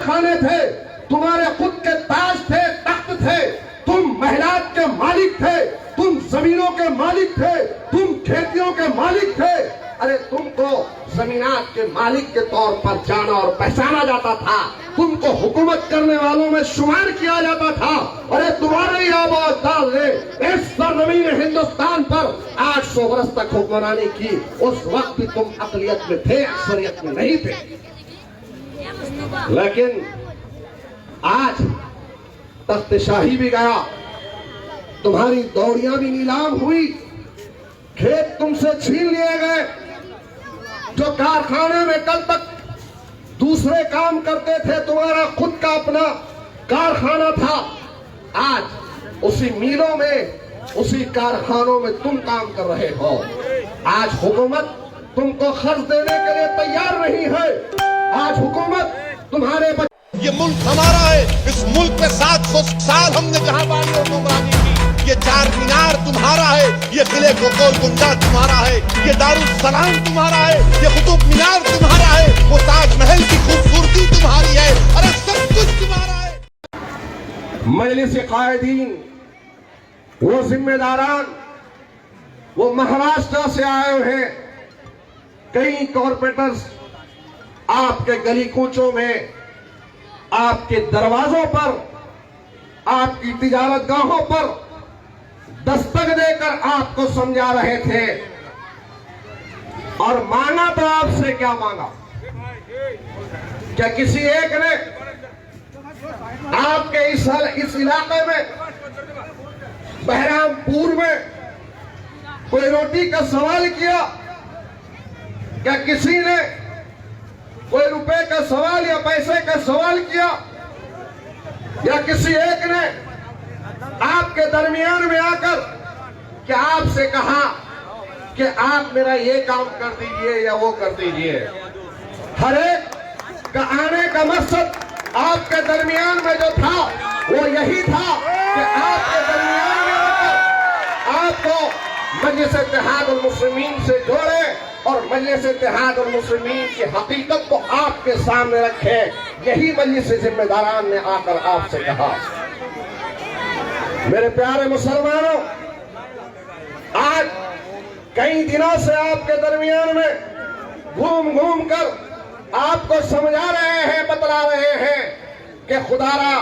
कारखाने थे, तुम्हारे खुद के ताज थे, तख्त थे, तुम महिलात के मालिक थे, तुम जमीनों के मालिक थे, तुम खेतियों के मालिक थे। अरे तुमको जमीनात के मालिक के तौर पर जाना और पहचाना जाता था, तुमको हुकूमत करने वालों में शुमार किया जाता था। अरे तुम्हारे ही आबादार ने इस सरजमीन हिंदुस्तान पर 800 वर्ष तक हुक्मरानी की। उस वक्त भी तुम अकलियत में थे, अक्सरियत में नहीं थे। लेकिन आज तख्तशाही भी गया, तुम्हारी दौड़ियां भी नीलाम हुई, खेत तुमसे छीन लिए गए। जो कारखाने में कल तक दूसरे काम करते थे, तुम्हारा खुद का अपना कारखाना था, आज उसी मिलों में, उसी कारखानों में तुम काम कर रहे हो। आज हुकूमत तुमको खर्च देने के लिए तैयार नहीं है। आज हुकूमत तुम्हारे ये मुल्क हमारा है, इस मुल्क में 700 साल हमने जहां बानी और गुमरानी की। ये चार मीनार तुम्हारा है, ये किले गोलकुंडा तुम्हारा है, ये दारुल सलाम तुम्हारा है, ये कुतुब मीनार तुम्हारा है, वो ताजमहल की खूबसूरती तुम्हारी है। अरे सब कुछ तुम्हारा है। मजलिस कायदीन, वो जिम्मेदारान, वो महाराष्ट्र से आए हुए हैं। कई कॉरपोरेटर्स आपके गली कूचों में, आपके दरवाजों पर, आपकी तिजारत गाहों पर दस्तक देकर आपको समझा रहे थे। और मांगा तो आपसे क्या मांगा? क्या किसी एक ने आपके इस इलाके में, बहरामपुर में कोई रोटी का सवाल किया? क्या किसी ने कोई रुपए का सवाल या पैसे का सवाल किया? या किसी एक ने आपके दरमियान में आकर क्या आपसे कहा कि आप मेरा ये काम कर दीजिए या वो कर दीजिए? हर एक का आने का मकसद आपके दरमियान में जो था वो यही था कि आपके दरमियान में आकर आपको मजलिस इत्तेहादुल मुस्लिमीन से जोड़े और मजलिस इत्तेहादुल मुस्लिमीन की हकीकत को आपके सामने रखे। यही मजलिस जिम्मेदारान ने आकर आपसे कहा। मेरे प्यारे मुसलमानों, आज कई दिनों से आपके दरमियान में घूम घूम कर आपको समझा रहे हैं, बतला रहे हैं कि खुदारा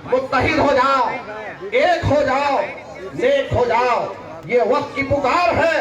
मुत्तहिद हो जाओ, एक हो जाओ, नेक हो जाओ। ये वक्त की पुकार है,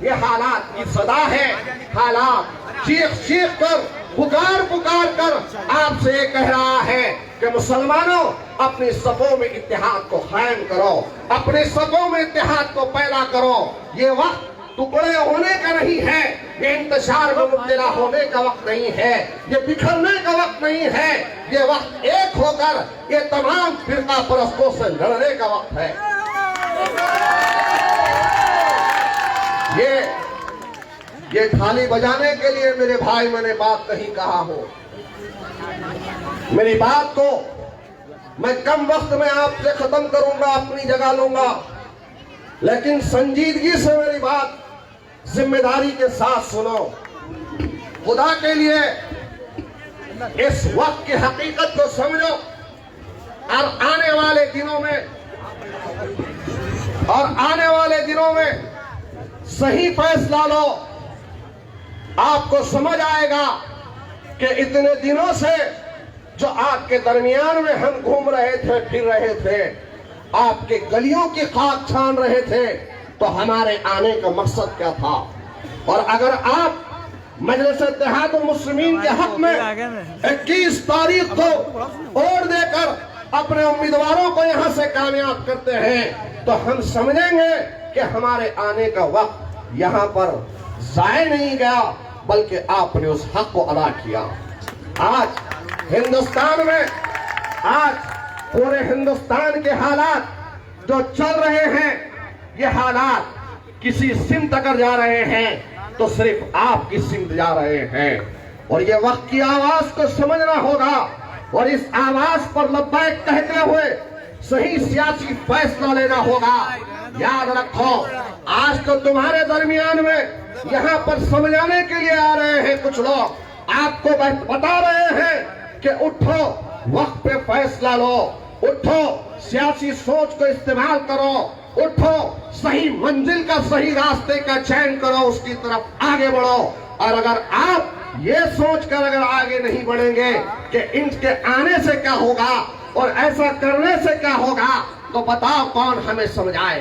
ये हालात की सदा है। हालात चीख चीख कर, पुकार पुकार कर आपसे ये कह रहा है कि मुसलमानों, अपनी सफों में इत्तेहाद को कायम करो, अपने सफों में इत्तेहाद को पैदा करो। ये वक्त टुकड़े होने का नहीं है, ये इंतशार में मुब्तला होने का वक्त नहीं है, ये बिखरने का वक्त नहीं है। ये वक्त एक होकर ये तमाम फिरका परस्तों से लड़ने का वक्त है। ये थाली बजाने के लिए मेरे भाई मैंने बात नहीं कहा हो। मेरी बात को मैं कम वक्त में आपसे खत्म करूंगा, अपनी जगह लूंगा, लेकिन संजीदगी से मेरी बात जिम्मेदारी के साथ सुनो। खुदा के लिए इस वक्त की हकीकत को समझो और आने वाले दिनों में सही फैसला लो। आपको समझ आएगा कि इतने दिनों से जो आपके दरमियान में हम घूम रहे थे, फिर रहे थे, आपके गलियों की खाक छान रहे थे, तो हमारे आने का मकसद क्या था? और अगर आप मजलिस इत्तेहादुल मुस्लिमीन के हक में 21 तारीख को वोट देकर अपने उम्मीदवारों को यहां से कामयाब करते हैं, तो हम समझेंगे कि हमारे आने का वक्त यहां पर जाया नहीं गया, बल्कि आपने उस हक को अदा किया। आज हिंदुस्तान में, आज पूरे हिंदुस्तान के हालात जो चल रहे हैं, ये हालात किसी सिमत अगर जा रहे हैं तो सिर्फ आपकी सिमत जा रहे हैं। और ये वक्त की आवाज को समझना होगा और इस आवाज पर लब्बैक कहते हुए सही सियासी फैसला लेना होगा। याद रखो, आज तो तुम्हारे दरमियान में यहाँ पर समझाने के लिए आ रहे हैं कुछ लोग, आपको बता रहे हैं कि उठो, वक्त पे फैसला लो, उठो, सियासी सोच को इस्तेमाल करो, उठो, सही मंजिल का, सही रास्ते का चयन करो, उसकी तरफ आगे बढ़ो। और अगर आप ये सोचकर अगर आगे नहीं बढ़ेंगे कि इनके आने से क्या होगा और ऐसा करने से क्या होगा, तो बताओ कौन हमें समझाए।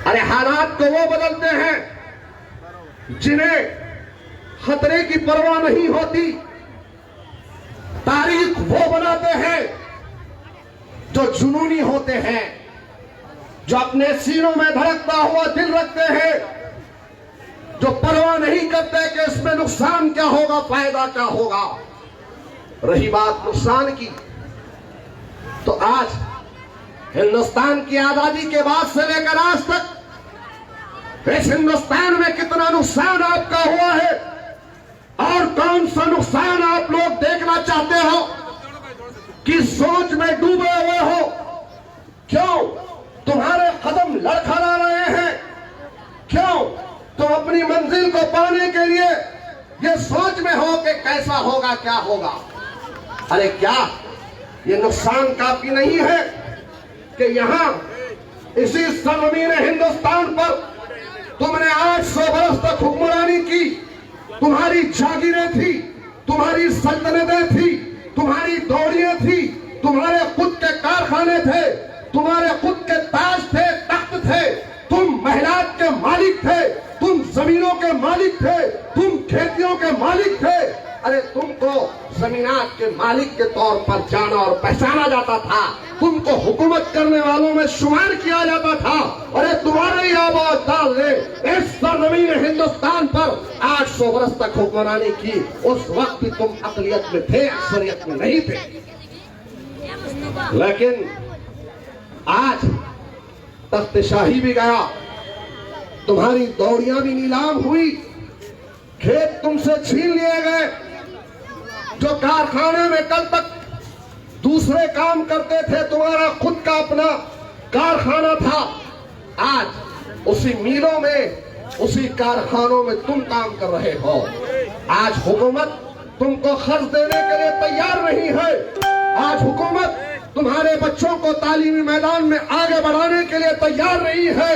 अरे हालात को वो बदलते हैं जिन्हें खतरे की परवाह नहीं होती, तारीख वो बनाते हैं जो जुनूनी होते हैं, जो अपने सीनों में धड़कता हुआ दिल रखते हैं, जो परवाह नहीं करते कि इसमें नुकसान क्या होगा, फायदा क्या होगा। रही बात नुकसान की, तो आज हिंदुस्तान की आजादी के बाद से लेकर आज तक इस हिंदुस्तान में कितना नुकसान आपका हुआ है और कौन सा नुकसान आप लोग देखना चाहते हो कि सोच में डूबे हुए हो। क्यों तुम्हारे कदम लड़खड़ा रहे हैं? क्यों तुम अपनी मंजिल को पाने के लिए ये सोच में हो कि कैसा होगा, क्या होगा? अरे क्या ये नुकसान काफी नहीं है कि यहां इसी सरजमीन हिंदुस्तान पर तुमने 800 वर्ष तक हुक्मरानी की, तुम्हारी जागीरें थी, तुम्हारी सल्तनतें थी, तुम्हारी दौड़ियां थी, तुम्हारे खुद के कारखाने थे, तुम्हारे खुद के ताज थे, तख्त थे, तुम महिलात के मालिक थे, तुम जमीनों के मालिक थे, तुम खेतियों के मालिक थे। अरे तुमको जमीनात के मालिक के तौर पर जाना और पहचाना जाता था, तुमको हुकूमत करने वालों में शुमार किया जाता था। अरे तुम्हारे ही आवाज डाल ने इस सरजमीन हिंदुस्तान पर 800 वर्ष तक हुक्मरानी की। उस वक्त भी तुम अकलियत में थे, अक्सरियत में नहीं थे। लेकिन आज तख्तशाही भी गया, तुम्हारी दौड़ियां भी नीलाम हुई, खेत तुमसे छीन लिए गए। जो कारखाने में कल तक दूसरे काम करते थे, तुम्हारा खुद का अपना कारखाना था, आज उसी मिलों में, उसी कारखानों में तुम काम कर रहे हो। आज हुकूमत तुमको खर्च देने के लिए तैयार नहीं है। आज हुकूमत तुम्हारे बच्चों को तालीमी मैदान में आगे बढ़ाने के लिए तैयार नहीं है।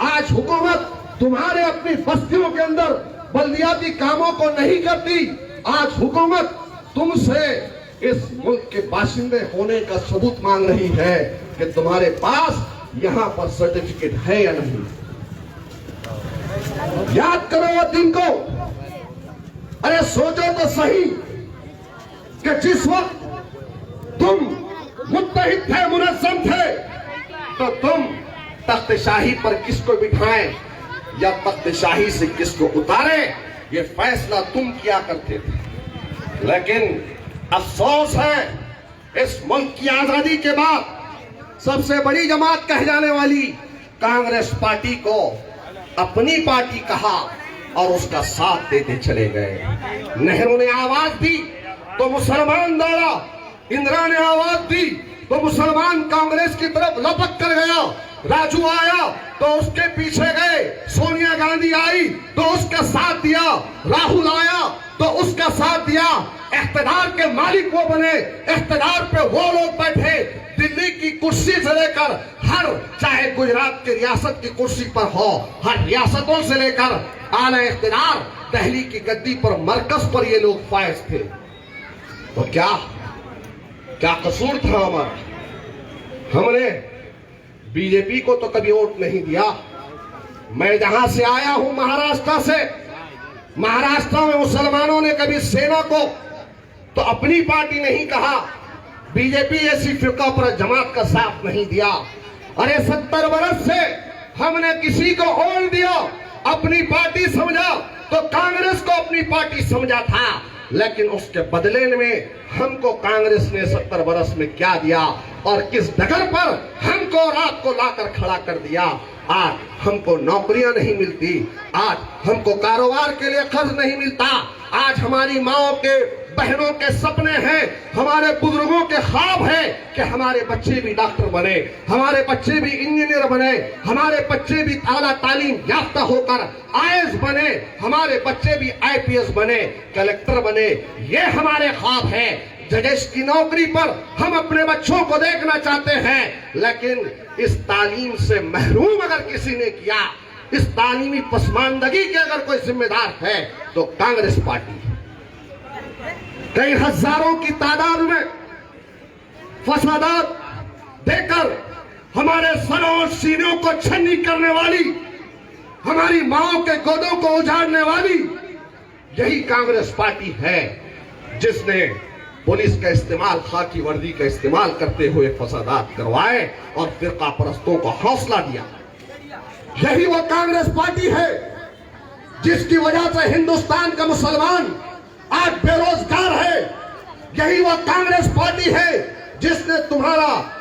आज हुकूमत तुम्हारे अपनी बस्तियों के अंदर बल्दियाती कामों को नहीं करती। आज हुकूमत तुमसे इस मुल्क के बाशिंदे होने का सबूत मांग रही है कि तुम्हारे पास यहां पर सर्टिफिकेट है या नहीं। याद करो वो दिन को। अरे सोचो तो सही कि जिस वक्त तुम मुत्तहिद थे, मुनज़्ज़म थे, तो तुम तख्तशाही पर किसको बिठाएं या तख्तशाही से किसको उतारे, ये फैसला तुम किया करते थे। लेकिन अफसोस है, इस मुल्क की आजादी के बाद सबसे बड़ी जमात कह जाने वाली कांग्रेस पार्टी को अपनी पार्टी कहा और उसका साथ देते चले गए। नेहरू ने आवाज दी तो मुसलमान दौड़ा, इंदिरा ने आवाज दी तो मुसलमान कांग्रेस की तरफ लपक कर गया। राजू आया तो उसके पीछे गए, सोनिया गांधी आई तो उसका साथ दिया, राहुल आया तो उसका साथ दिया। इख्तिदार के मालिक वो बने, इख्तिदार पे वो लोग बैठे, दिल्ली की कुर्सी से लेकर हर, चाहे गुजरात की रियासत की कुर्सी पर हो, हर रियासतों से लेकर आला इख्तिदार दिल्ली की गद्दी पर, मरकज पर ये लोग फायज थे। तो क्या कसूर था हमारा? हमने बीजेपी को तो कभी वोट नहीं दिया। मैं जहां से आया हूं महाराष्ट्र से, महाराष्ट्र में मुसलमानों ने कभी सेना को तो अपनी पार्टी नहीं कहा, बीजेपी ऐसी फिरका पर जमात का साथ नहीं दिया। अरे 70 वर्ष से हमने किसी को वोट दिया, अपनी पार्टी समझा तो कांग्रेस को अपनी पार्टी समझा था। लेकिन उसके बदले में हमको कांग्रेस ने 70 वर्ष में क्या दिया और किस डगर पर हमको रात को लाकर खड़ा कर दिया। आज हमको नौकरियां नहीं मिलती, आज हमको कारोबार के लिए कर्ज नहीं मिलता, आज हमारी माओ के, बहनों के सपने हैं, हमारे बुजुर्गों के ख्वाब है कि हमारे बच्चे भी डॉक्टर बने, हमारे बच्चे भी इंजीनियर बने, हमारे बच्चे भी आला तालीम याफ्ता होकर आईएएस बने, हमारे बच्चे भी आईपीएस बने, कलेक्टर बने। ये हमारे ख्वाब है, जजेस की नौकरी पर हम अपने बच्चों को देखना चाहते हैं, लेकिन इस तालीम से महरूम अगर किसी ने किया, इस तालीमी पसमानदगी के अगर कोई जिम्मेदार है तो कांग्रेस पार्टी है। कई हजारों की तादाद में फसादात देकर हमारे सरों और सीनों को छन्नी करने वाली, हमारी माओ के गोदों को उजाड़ने वाली यही कांग्रेस पार्टी है, जिसने पुलिस का इस्तेमाल, खाकी वर्दी का इस्तेमाल करते हुए फसादात करवाए और फिरका परस्तों को हौसला दिया। यही वो कांग्रेस पार्टी है जिसकी वजह से हिंदुस्तान का मुसलमान आज बेरोजगार है। यही वो कांग्रेस पार्टी है जिसने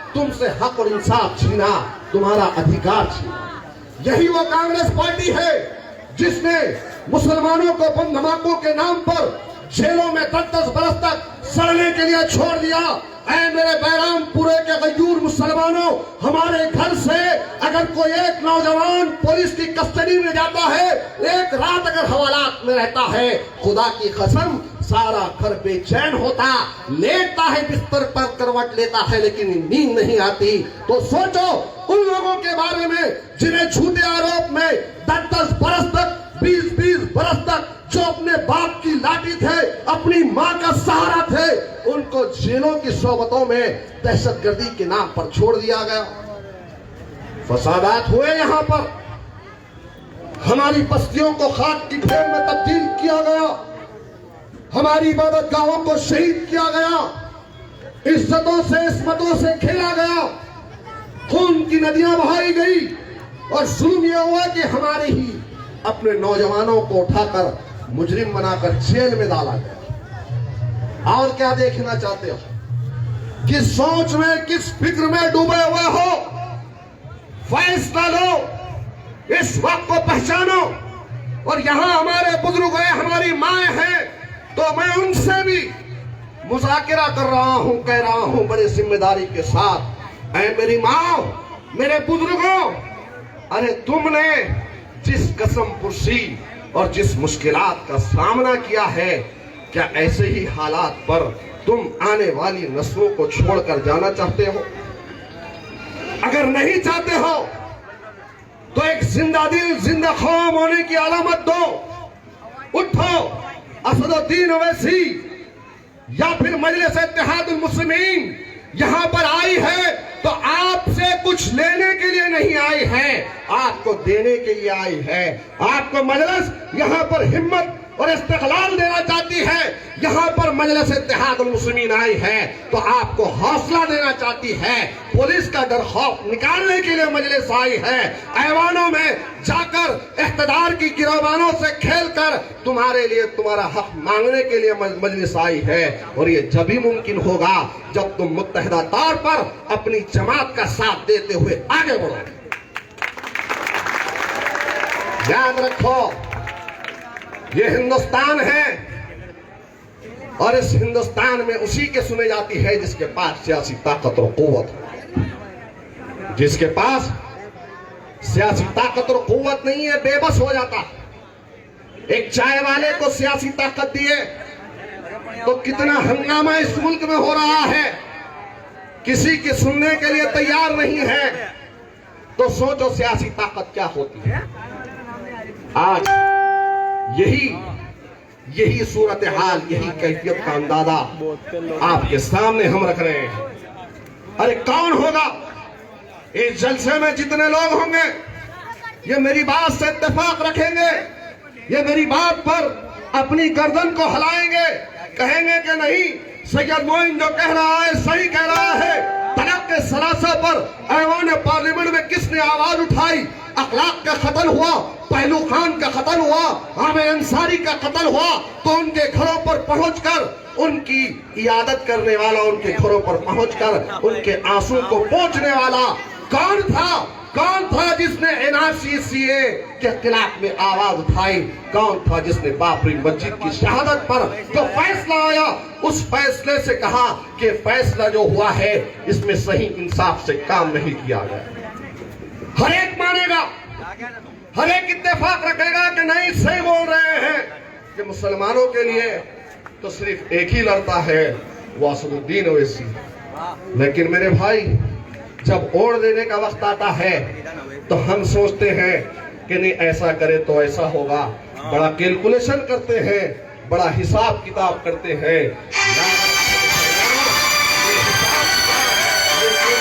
तुमसे हक और इंसाफ छीना, तुम्हारा अधिकार छीना। यही वो कांग्रेस पार्टी है जिसने मुसलमानों को बम धमाकों के नाम पर जेलों में 10-10 बरस तक सड़ने के लिए छोड़ दिया। ऐ मेरे बैरामपुरे के गयूर मुसलमानों, हमारे घर से अगर कोई एक नौजवान पुलिस की कस्टडी में जाता है, एक रात अगर हवालात में रहता है, खुदा की कसम सारा घर बेचैन होता, लेटता है बिस्तर पर, करवट लेता है, लेकिन नींद नहीं आती। तो सोचो उन लोगों के बारे में जिन्हें झूठे आरोप में 10-10 बरस तक, 20-20 बरस तक, जो अपने बाप की लाठी थे, अपनी मां का सहारा थे, उनको जेलों की सोबतों में दहशतगर्दी के नाम पर छोड़ दिया गया। फसादात हुए यहां पर, हमारी बस्तियों को खाक की ढेर में तब्दील किया गया, हमारी इबादत गाहों को शहीद किया गया, इज्जतों से इस्मतों से खेला गया, खून की नदियां बहाई गई और जुल्म यह हुआ कि हमारे ही अपने नौजवानों को उठाकर मुजरिम बनाकर जेल में डाला गया। और क्या देखना चाहते हो? किस सोच में, किस फिक्र में डूबे हुए हो? फैसला लो, इस वक्त को पहचानो। और यहां हमारे बुजुर्ग हैं, हमारी माएं हैं, तो मैं उनसे भी मुज़ाकिरा कर रहा हूं, कह रहा हूं बड़ी जिम्मेदारी के साथ, ऐ मेरी मां, मेरे बुजुर्गों, अरे तुमने जिस कसम पुरसी और जिस मुश्किलात का सामना किया है, क्या ऐसे ही हालात पर तुम आने वाली नस्लों को छोड़कर जाना चाहते हो? अगर नहीं चाहते हो तो एक जिंदा दिल, जिंदा कौम होने की अलामत दो। उठो, असदुद्दीन ओवैसी या फिर मजलिस इत्तेहादुल मुस्लिमीन यहां पर आई है तो आपसे कुछ लेने के लिए नहीं आई है, आपको देने के लिए आई है। आपको मजलिस यहां पर हिम्मत और इस्तिक़लाल देना चाहती है। यहां पर मजलिस इत्तेहादुल मुस्लिमीन आई है तो आपको हौसला देना चाहती है। पुलिस का डर खौफ निकालने के लिए मजलिस आई है। ऐवानों में जाकर इख्तिदार की गिरोबानों से खेलकर तुम्हारे लिए तुम्हारा हक मांगने के लिए मजलिस आई है। और ये जब ही मुमकिन होगा जब तुम मुत्तहिदा तौर पर अपनी जमात का साथ देते हुए आगे बढ़ो। याद रखो, ये हिंदुस्तान है और इस हिंदुस्तान में उसी के सुने जाती है जिसके पास सियासी ताकत और कुव्वत है। जिसके पास सियासी ताकत और कुव्वत नहीं है, बेबस हो जाता। एक चाय वाले को सियासी ताकत दिए तो कितना हंगामा इस मुल्क में हो रहा है, किसी के सुनने के लिए तैयार नहीं है। तो सोचो सियासी ताकत क्या होती है। आज यही सूरत हाल, यही कैफियत का अंदाजा आपके सामने हम रख रहे हैं। अरे कौन होगा इस जलसे में? जितने लोग होंगे ये मेरी बात से इत्तेफाक रखेंगे, ये मेरी बात पर अपनी गर्दन को हिलाएंगे, कहेंगे कि नहीं, सैयद मोइन जो कह रहा है सही कह रहा है। तलाक के सलासा पर ऐवान पार्लियामेंट में किसने आवाज उठाई? अखलाक का कत्ल हुआ, पहलू खान का कत्ल हुआ, आमिर अंसारी का कत्ल हुआ, तो उनके घरों पर पहुंचकर उनकी इयादत करने वाला, उनके घरों पर पहुंचकर उनके आंसू को पोंछने वाला कौन था? कौन था जिसने एनआरसी के खिलाफ में आवाज उठाई? कौन था जिसने बाबरी मस्जिद की शहादत पर जो फैसला आया उस फैसले से कहा कि फैसला जो हुआ है इसमें सही इंसाफ से काम नहीं किया गया? हर एक मानेगा, हर एक इत्तेफाक रखेगा कि नहीं सही बोल रहे हैं कि मुसलमानों के लिए तो सिर्फ एक ही लड़ता है, वो असदुद्दीन ओवैसी। लेकिन मेरे भाई, जब वोट देने का वक्त आता है तो हम सोचते हैं कि नहीं ऐसा करे तो ऐसा होगा, बड़ा कैलकुलेशन करते हैं, बड़ा हिसाब किताब करते हैं।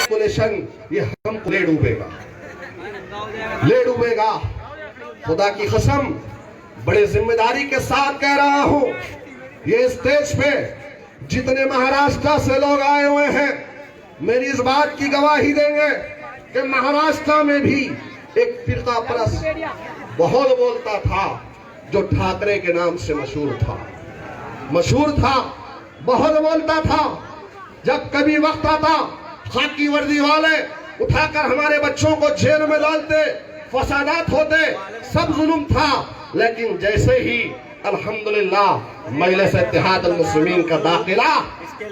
कैलकुलेशन ये हमको ले डूबेगा। खुदा की कसम, बड़े जिम्मेदारी के साथ कह रहा हूं, ये स्टेज पे जितने महाराष्ट्र से लोग आए हुए हैं मेरी इस बात की गवाही देंगे कि महाराष्ट्र में भी एक फिरका परस्त बहुत बोलता था, जो ठाकरे के नाम से मशहूर था, बहुत बोलता था। जब कभी वक्त आता, खाकी वर्दी वाले उठाकर हमारे बच्चों को जेल में डालते, फसादात होते, सब जुल्म था। लेकिन जैसे ही अल्हम्दुलिल्लाह मजलिस इत्तेहाद अल मुस्लिमीन का दाखिला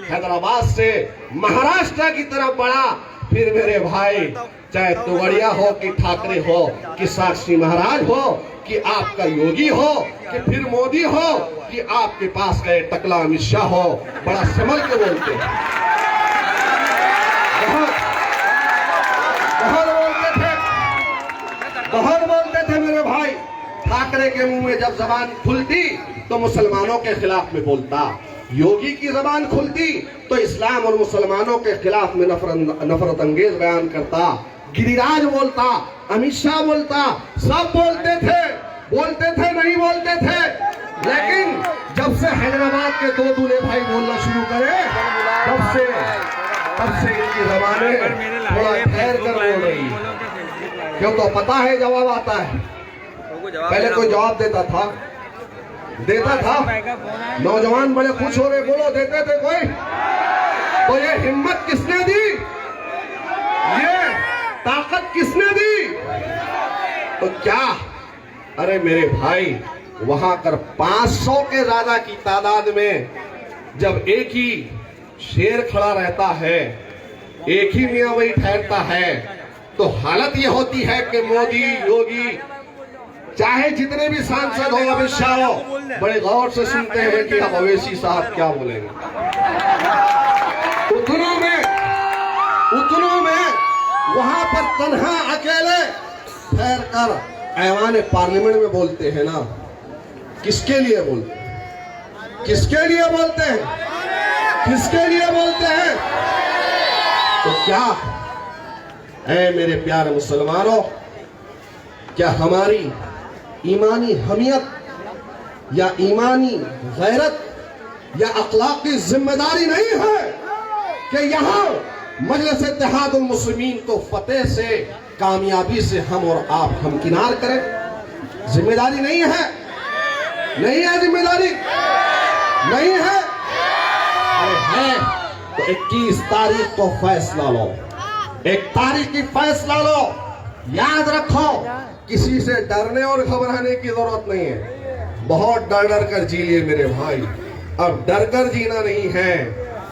हैदराबाद से महाराष्ट्र की तरफ बढ़ा, फिर मेरे भाई, चाहे तोगड़िया हो कि ठाकरे हो कि साक्षी महाराज हो कि आपका योगी हो कि फिर मोदी हो कि आपके पास गए टकला अमित शाह हो, बड़ा संभल के बोलते हैं। बहुत बोलते थे मेरे भाई। ठाकरे के मुंह में जब जबान खुलती तो मुसलमानों के खिलाफ में बोलता, योगी की जबान खुलती तो इस्लाम और मुसलमानों के खिलाफ में नफरत अंगेज बयान करता, गिरिराज बोलता, अमित शाह बोलता, सब बोलते थे नहीं बोलते थे। लेकिन जब से हैदराबाद के दो दूल्हे भाई बोलना शुरू करे, तब से इनकी जबानें थोड़ा ठहर कर बोल रही। क्यों? तो पता है जवाब आता है। पहले कोई जवाब देता था, नौजवान बड़े खुश हो रहे, बोलो देते थे कोई, तो ये हिम्मत किसने दी, ये ताकत किसने दी? तो क्या, अरे मेरे भाई, वहां कर 500 के ज्यादा की तादाद में जब एक ही शेर खड़ा रहता है, एक ही मियां वही ठहरता है, तो हालत ये होती है कि मोदी, योगी, चाहे जितने भी सांसद हो, अमित शाह हो, बड़े गौर से सुनते हैं कि अब ओवैसी साहब क्या बोलेंगे। उतनों में वहां पर तन्हा अकेले ठहर कर ऐवान पार्लियामेंट में बोलते हैं ना, किसके लिए बोलते हैं? किसके लिए बोलते हैं? तो क्या है मेरे प्यारे मुसलमानों, क्या हमारी ईमानी हमियत या ईमानी गैरत या अखलाकी जिम्मेदारी नहीं है कि यहाँ मजलिस इत्तेहाद अल मुस्लिमीन को फतेह से, कामयाबी से हम और आप हमकिनार करें? जिम्मेदारी नहीं है जिम्मेदारी नहीं है। अरे है तो 21 तारीख को फैसला लो, 1 तारीख की फैसला लो। याद रखो, किसी से डरने और घबराने की जरूरत नहीं है। बहुत डर कर जी लिए मेरे भाई, अब डर कर जीना नहीं है,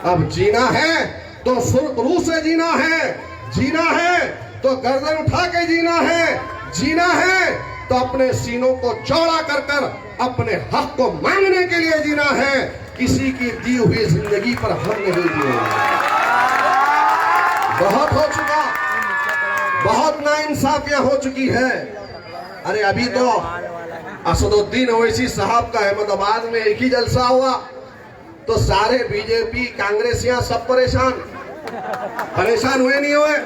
अब जीना है तो सुरखरू से जीना है तो गर्दन उठा के जीना है तो अपने सीनों को चौड़ा कर अपने हक को मांगने के लिए जीना है। किसी की दी हुई जिंदगी पर हम नहीं जिए। बहुत हो चुका, बहुत नाइंसाफियां हो चुकी है। अरे अभी तो असदुद्दीन ओवैसी साहब का अहमदाबाद में एक ही जलसा हुआ तो सारे बीजेपी कांग्रेसियां सब परेशान हुए नहीं हुए?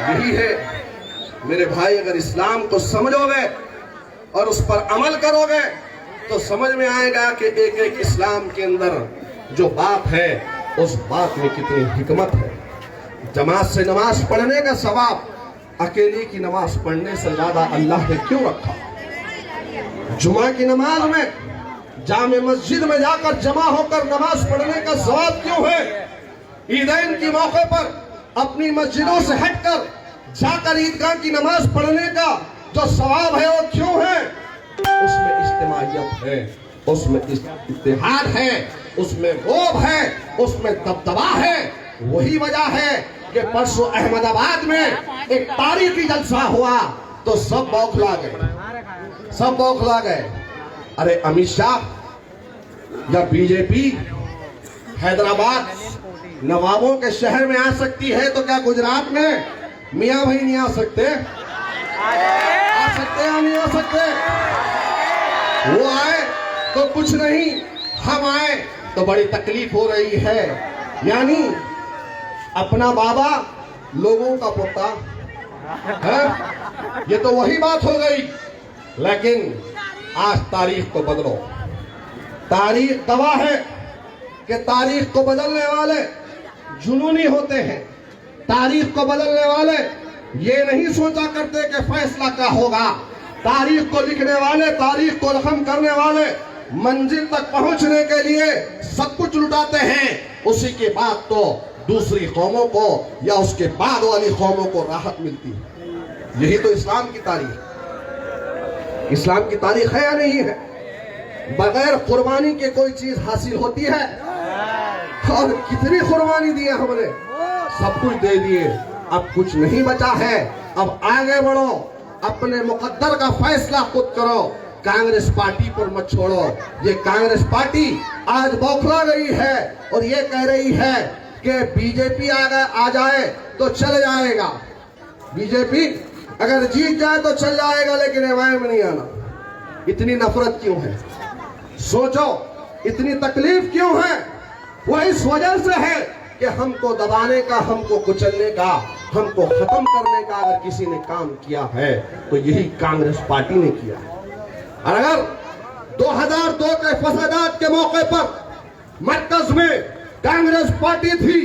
यही है मेरे भाई, अगर इस्लाम को समझोगे और उस पर अमल करोगे तो समझ में आएगा कि एक एक इस्लाम के अंदर जो बात है उस बात में कितनी हिकमत है। जमात से नमाज पढ़ने का सवाब अकेले की नमाज पढ़ने से ज्यादा अल्लाह ने क्यों रखा? जुमा की नमाज में जामे मस्जिद में जाकर जमा होकर नमाज पढ़ने का सवाब क्यों है? ईदैन के मौके पर अपनी मस्जिदों से हटकर जाकर ईदगाह की नमाज पढ़ने का जो सवाब है वो क्यों है? उसमें इज्तिमाइयत है, उसमें इत्तेहाद है, उसमें रोब है, उसमें दबदबा है। वही वजह है कि परसों अहमदाबाद में एक तारीखी जलसा हुआ तो सब बौखला गए। अरे अमित शाह या बीजेपी हैदराबाद नवाबों के शहर में आ सकती है, तो क्या गुजरात में मियाँ भाई नहीं आ सकते? आ सकते या नहीं आ सकते? वो आए तो कुछ नहीं, हम आए तो बड़ी तकलीफ हो रही है। यानी अपना बाबा लोगों का पोता है, ये तो वही बात हो गई। लेकिन आज तारीख को बदलो। तारीख गवाह है कि तारीख को बदलने वाले जुनूनी होते हैं। तारीख को बदलने वाले ये नहीं सोचा करते कि फैसला क्या होगा। तारीख को लिखने वाले, तारीख को रकम करने वाले मंजिल तक पहुंचने के लिए सब कुछ लुटाते हैं। उसी के बाद तो दूसरी कौमों को या उसके बाद वाली कौमों को राहत मिलती है। यही तो इस्लाम की तारीख। इस्लाम की तारीख है या नहीं है? बगैर कुर्बानी के कोई चीज हासिल होती है? और कितनी कुर्बानी दी है हमने, सब कुछ दे दिए, अब कुछ नहीं बचा है। अब आगे बढ़ो, अपने मुकद्दर का फैसला खुद करो। कांग्रेस पार्टी पर मत छोड़ो। ये कांग्रेस पार्टी आज बौखला गई है और ये कह रही है कि बीजेपी आ जाए तो चल जाएगा। बीजेपी अगर जीत जाए तो चल जाएगा, लेकिन एवं में नहीं आना। इतनी नफरत क्यों है? सोचो, इतनी तकलीफ क्यों है? वो इस वजह से है कि हमको दबाने का, हमको कुचलने का, हमको खत्म करने का अगर किसी ने काम किया है तो यही कांग्रेस पार्टी ने किया है। और अगर 2002 के फसादात के मौके पर मरकज में कांग्रेस पार्टी थी,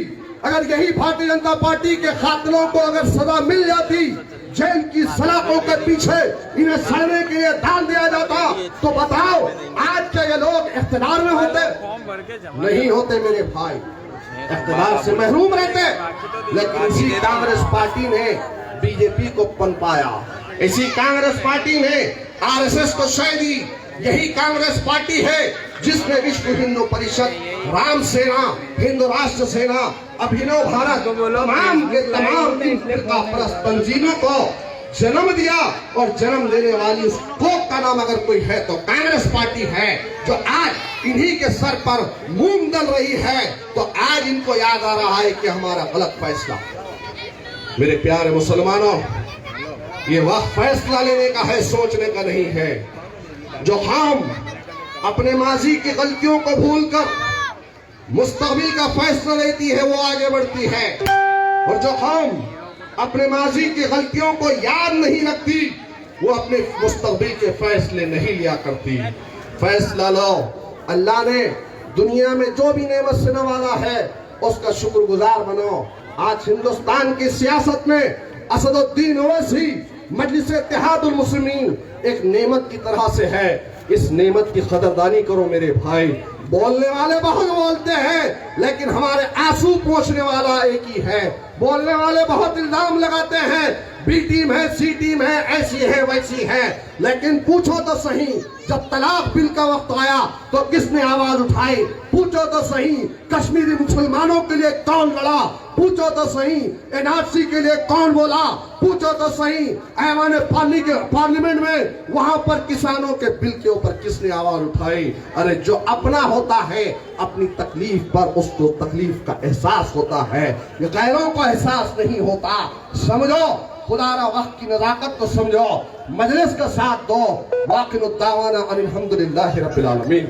अगर यही भारतीय जनता पार्टी के कातिलों को अगर सजा मिल जाती, जेल की सलाखों के पीछे इन्हें सड़ने के लिए डाल दिया जाता, तो बताओ आज के ये लोग इख्तियार में होते? नहीं होते मेरे भाई, इख्तियार से महरूम रहते। लेकिन इसी कांग्रेस पार्टी ने बीजेपी को पनपाया, इसी कांग्रेस पार्टी ने आरएसएस को शय दी। यही कांग्रेस पार्टी है जिसने विश्व हिंदू परिषद, राम सेना, हिंदू राष्ट्र सेना, अभिनव भारत, तमाम के तमाम फिरकापरस्त तंजीमों को जन्म दिया। और जन्म देने वाली उस कोक का नाम अगर कोई है तो कांग्रेस पार्टी है, जो आज इन्हीं के सर पर मूंग दल रही है। तो आज इनको याद आ रहा है कि हमारा गलत फैसला। मेरे प्यारे मुसलमानों, ये वक्त फैसला लेने का है, सोचने का नहीं है। जो हम अपने माजी की गलतियों को भूलकर मुस्तकबिल का फैसला लेती है, वो आगे बढ़ती है। और जो हम अपने माजी की गलतियों को याद नहीं रखती, वो अपने मुस्तकबिल के फैसले नहीं लिया करती। फैसला लो। अल्लाह ने दुनिया में जो भी नेमत से नवाजा है उसका शुक्रगुजार बनो। आज हिंदुस्तान की सियासत में असदुद्दीन ओवैसी मजलिस इत्तेहादुल मुस्लिमीन एक नेमत की तरह से है। इस नेमत की कदरदानी करो मेरे भाई। बोलने वाले बहुत बोलते हैं, लेकिन हमारे आंसू पोंछने वाला एक ही है। बोलने वाले बहुत इल्जाम लगाते हैं, बी टीम है, सी टीम है, ऐसी है, वैसी है। लेकिन पूछो तो सही, जब तलाक बिल का वक्त आया तो किसने आवाज उठाई? पूछो तो सही, कश्मीरी मुसलमानों के लिए कौन लड़ा? पूछो तो सही, एनआरसी के लिए कौन बोला? पूछो तो सही, ऐवान पार्लियामेंट में वहां पर किसानों के बिल के ऊपर किसने आवाज उठाई? अरे जो अपना होता है, अपनी तकलीफ पर उसको तकलीफ का एहसास होता है, ये गैरों को एहसास नहीं होता। समझो, खुदारा वक्त की नजाकत को समझो, मजलिस का साथ दो। वाकिनुद्दावाना अनिल हम्दुलिल्लाहि रब्बिल आलमीन।